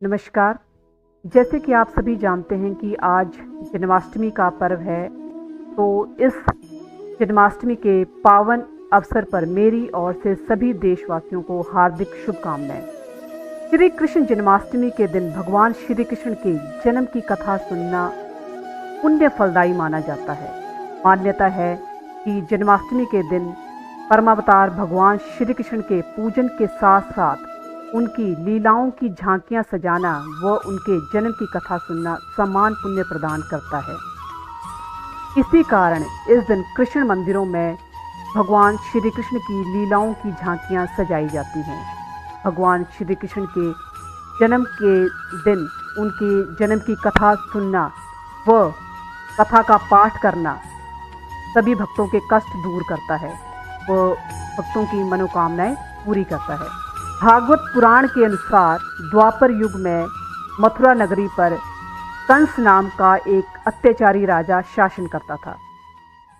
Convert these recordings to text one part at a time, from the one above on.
नमस्कार। जैसे कि आप सभी जानते हैं कि आज जन्माष्टमी का पर्व है, तो इस जन्माष्टमी के पावन अवसर पर मेरी ओर से सभी देशवासियों को हार्दिक शुभकामनाएं। श्री कृष्ण जन्माष्टमी के दिन भगवान श्री कृष्ण के जन्म की कथा सुनना पुण्य फलदायी माना जाता है। मान्यता है कि जन्माष्टमी के दिन परमावतार भगवान श्री कृष्ण के पूजन के साथ साथ उनकी लीलाओं की झांकियां सजाना व उनके जन्म की कथा सुनना समान पुण्य प्रदान करता है। इसी कारण इस दिन कृष्ण मंदिरों में भगवान श्री कृष्ण की लीलाओं की झांकियां सजाई जाती हैं। भगवान श्री कृष्ण के जन्म के दिन उनके जन्म की कथा सुनना व कथा का पाठ करना सभी भक्तों के कष्ट दूर करता है व भक्तों की मनोकामनाएं पूरी करता है। भागवत पुराण के अनुसार द्वापर युग में मथुरा नगरी पर कंस नाम का एक अत्याचारी राजा शासन करता था।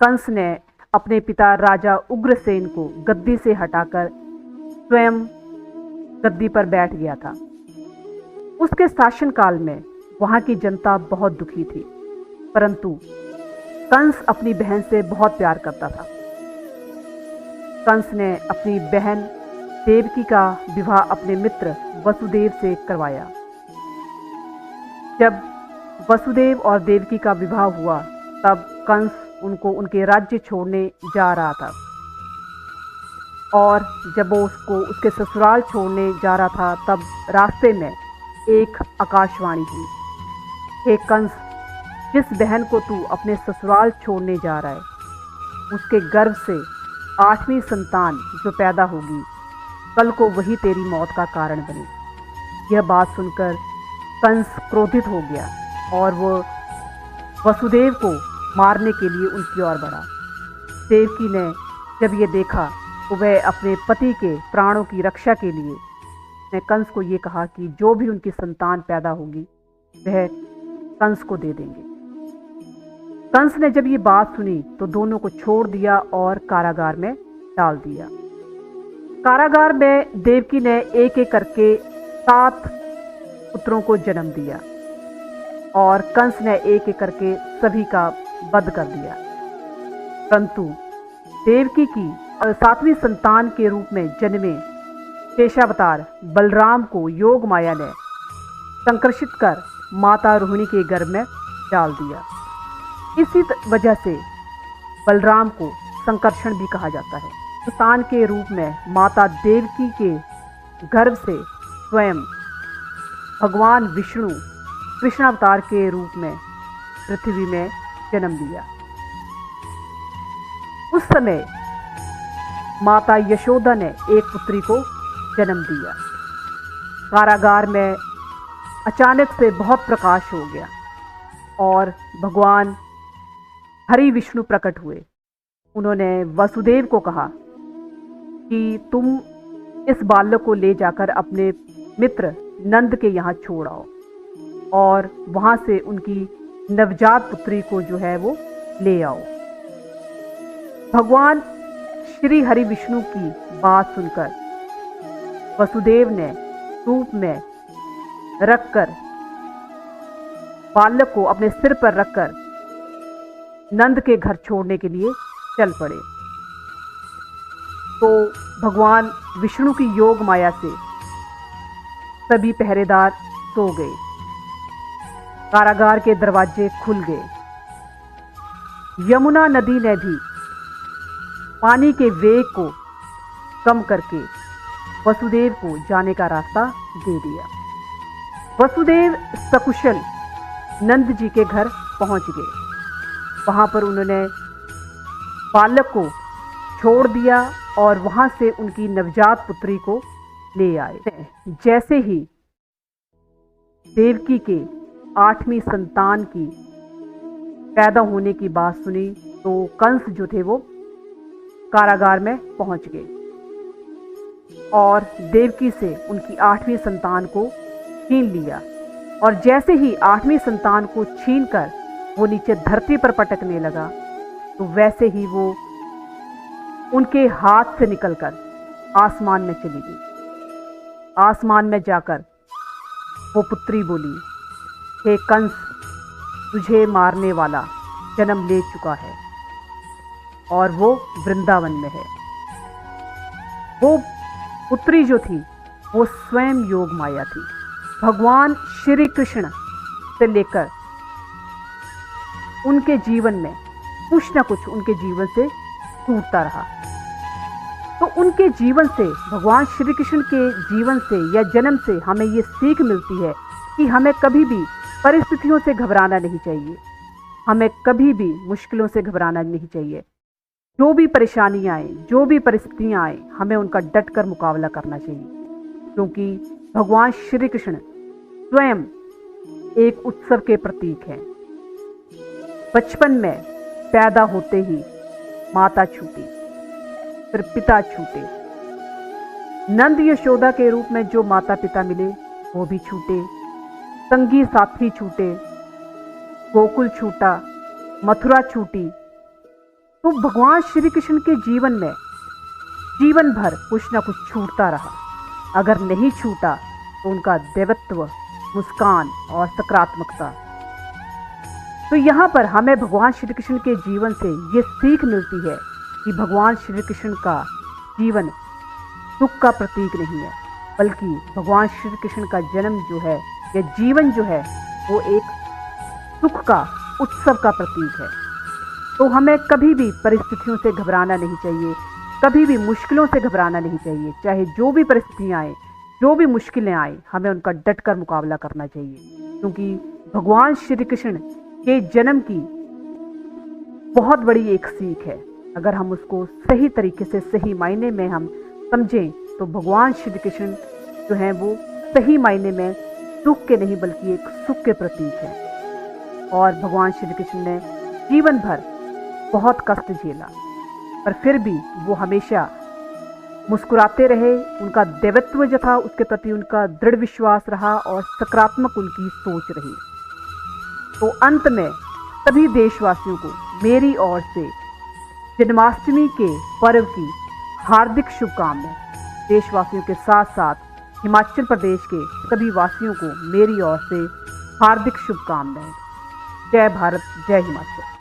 कंस ने अपने पिता राजा उग्रसेन को गद्दी से हटाकर स्वयं गद्दी पर बैठ गया था। उसके शासनकाल में वहां की जनता बहुत दुखी थी, परंतु कंस अपनी बहन से बहुत प्यार करता था। कंस ने अपनी बहन देवकी का विवाह अपने मित्र वसुदेव से करवाया। जब वसुदेव और देवकी का विवाह हुआ तब कंस उनको उनके राज्य छोड़ने जा रहा था, और जब वो उसको उसके ससुराल छोड़ने जा रहा था तब रास्ते में एक आकाशवाणी हुई, हे कंस, जिस बहन को तू अपने ससुराल छोड़ने जा रहा है उसके गर्भ से 8वीं संतान जो पैदा होगी कल को वही तेरी मौत का कारण बने। यह बात सुनकर कंस क्रोधित हो गया और वो वसुदेव को मारने के लिए उनकी ओर बढ़ा। देवकी ने जब ये देखा तो वह अपने पति के प्राणों की रक्षा के लिए ने कंस को ये कहा कि जो भी उनकी संतान पैदा होगी वह कंस को दे देंगे। कंस ने जब ये बात सुनी तो दोनों को छोड़ दिया और कारागार में डाल दिया। कारागार में देवकी ने एक एक करके 7 पुत्रों को जन्म दिया और कंस ने एक एक करके सभी का वध कर दिया। परंतु देवकी की 7वीं संतान के रूप में जन्मे शेषावतार बलराम को योग माया ने संकर्षित कर माता रोहिणी के गर्भ में डाल दिया। इसी वजह से बलराम को संकर्षण भी कहा जाता है। संतान के रूप में माता देवकी के गर्भ से स्वयं भगवान विष्णु कृष्णावतार के रूप में पृथ्वी में जन्म लिया। उस समय माता यशोदा ने एक पुत्री को जन्म दिया। कारागार में अचानक से बहुत प्रकाश हो गया और भगवान हरि विष्णु प्रकट हुए। उन्होंने वसुदेव को कहा कि तुम इस बालक को ले जाकर अपने मित्र नंद के यहाँ छोड़ आओ और वहाँ से उनकी नवजात पुत्री को जो है वो ले आओ। भगवान श्री हरि विष्णु की बात सुनकर वसुदेव ने रूप में रखकर बालक को अपने सिर पर रखकर नंद के घर छोड़ने के लिए चल पड़े। तो भगवान विष्णु की योग माया से सभी पहरेदार सो गए, कारागार के दरवाजे खुल गए। यमुना नदी ने भी पानी के वेग को कम करके वसुदेव को जाने का रास्ता दे दिया। वसुदेव सकुशल नंद जी के घर पहुंच गए। वहां पर उन्होंने बालक को छोड़ दिया और वहां से उनकी नवजात पुत्री को ले आए। जैसे ही देवकी के 8वीं संतान की पैदा होने की बात सुनी तो कंस जो थे वो कारागार में पहुंच गए और देवकी से उनकी 8वीं संतान को छीन लिया। और जैसे ही 8वीं संतान को छीनकर वो नीचे धरती पर पटकने लगा तो वैसे ही वो उनके हाथ से निकलकर आसमान में चली गई। आसमान में जाकर वो पुत्री बोली, हे कंस, तुझे मारने वाला जन्म ले चुका है और वो वृंदावन में है। वो पुत्री जो थी वो स्वयं योग माया थी। भगवान श्री कृष्ण से लेकर उनके जीवन में कुछ ना कुछ उनके जीवन से टूटता रहा। तो उनके जीवन से, भगवान श्री कृष्ण के जीवन से या जन्म से हमें ये सीख मिलती है कि हमें कभी भी परिस्थितियों से घबराना नहीं चाहिए। हमें कभी भी मुश्किलों से घबराना नहीं चाहिए। जो भी परेशानियां आए, जो भी परिस्थितियां आए, हमें उनका डटकर मुकाबला करना चाहिए, क्योंकि भगवान श्री कृष्ण स्वयं एक उत्सव के प्रतीक हैं। बचपन में पैदा होते ही माता छूटी, फिर पिता छूटे। नंद यशोदा के रूप में जो माता पिता मिले वो भी छूटे, संगी साथी छूटे, गोकुल छूटा, मथुरा छूटी। तो भगवान श्री कृष्ण के जीवन में जीवन भर कुछ ना कुछ छूटता रहा। अगर नहीं छूटा तो उनका देवत्व, मुस्कान और सकारात्मकता। तो यहाँ पर हमें भगवान श्री कृष्ण के जीवन से ये सीख मिलती है कि भगवान श्री कृष्ण का जीवन दुख का प्रतीक नहीं है, बल्कि भगवान श्री कृष्ण का जन्म जो है या जीवन जो है वो एक सुख का, उत्सव का प्रतीक है। तो हमें कभी भी परिस्थितियों से घबराना नहीं चाहिए, कभी भी मुश्किलों से घबराना नहीं चाहिए। चाहे जो भी परिस्थितियाँ आए, जो भी मुश्किलें आए, हमें उनका डटकर मुकाबला करना चाहिए, क्योंकि भगवान श्री कृष्ण के जन्म की बहुत बड़ी एक सीख है। अगर हम उसको सही तरीके से, सही मायने में हम समझें तो भगवान श्री कृष्ण जो हैं वो सही मायने में दुख के नहीं बल्कि एक सुख के प्रतीक है। और भगवान श्री कृष्ण ने जीवन भर बहुत कष्ट झेला, पर फिर भी वो हमेशा मुस्कुराते रहे। उनका देवत्व जो था उसके प्रति उनका दृढ़ विश्वास रहा और सकारात्मक उनकी सोच रही। तो अंत में सभी देशवासियों को मेरी ओर से जन्माष्टमी के पर्व की हार्दिक शुभकामनाएं। देशवासियों के साथ साथ हिमाचल प्रदेश के सभी वासियों को मेरी ओर से हार्दिक शुभकामनाएं। जय भारत, जय हिमाचल।